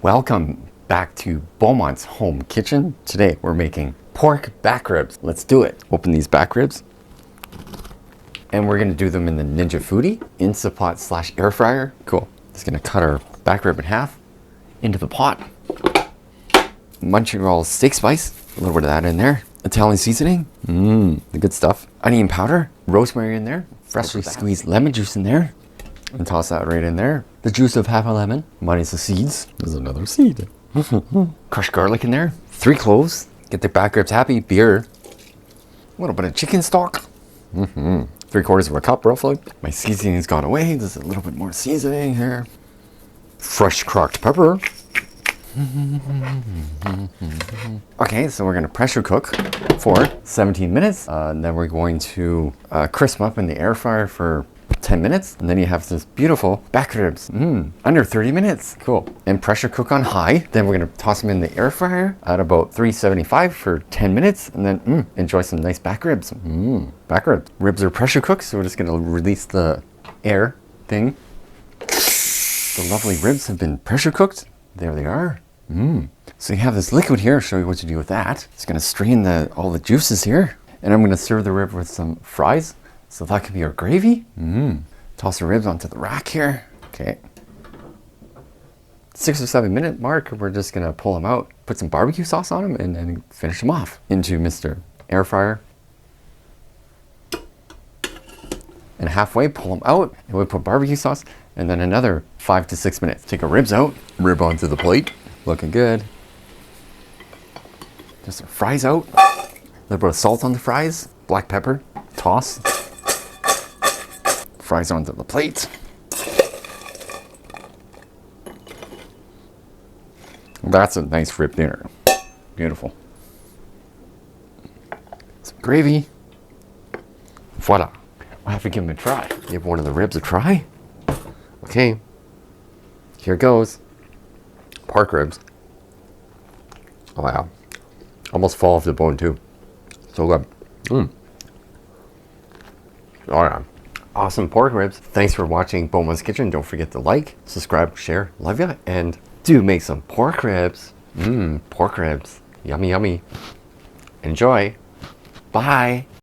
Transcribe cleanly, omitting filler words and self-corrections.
Welcome back to Beaumont's home kitchen. Today we're making pork back ribs. Let's do it. Open these back ribs. And we're gonna do them in the Ninja Foodi Instant Pot / air fryer. Cool. Just gonna cut our back rib in half into the pot. Montreal steak spice, a little bit of that in there. Italian seasoning, the good stuff. Onion powder, rosemary in there. Freshly squeezed lemon juice in there. And toss that right in there. The juice of half a lemon, minus the seeds. There's another seed. Crushed garlic in there. 3 cloves. Get the back ribs happy. Beer. A little bit of chicken stock. 3/4 of a cup roughly. My seasoning's gone away. There's a little bit more seasoning here. Fresh cracked pepper. Okay, so we're gonna pressure cook for 17 minutes. Then we're going to crisp up in the air fryer for 10 minutes. And then you have this beautiful back ribs. Under 30 minutes. Cool. And pressure cook on high. Then we're gonna toss them in the air fryer at about 375 for 10 minutes. And then enjoy some nice back ribs. Back ribs. Ribs are pressure cooked, so we're just gonna release the air thing. The lovely ribs have been pressure cooked. There they are. So you have this liquid here. I'll show you what to do with that. It's gonna strain all the juices here. And I'm gonna serve the rib with some fries. So that could be our gravy. Toss the ribs onto the rack here. Okay. 6 or 7 minute mark, we're just gonna pull them out, put some barbecue sauce on them, and then finish them off into Mr. Air Fryer. And halfway, pull them out, and we put barbecue sauce, and then another 5 to 6 minutes. Take our ribs out, rib onto the plate. Looking good. Just our fries out. A little bit of salt on the fries, black pepper, toss. Fries onto the plate. That's a nice rib dinner. Beautiful. Some gravy. Voila. I'll have to give them a try. Give one of the ribs a try. Okay. Here goes. Pork ribs. Oh wow. Almost fall off the bone too. So good. Oh yeah. Awesome pork ribs. Thanks for watching Beaumont's Kitchen. Don't forget to like, subscribe, share. Love ya. And do make some pork ribs. Pork ribs. Yummy, yummy. Enjoy. Bye.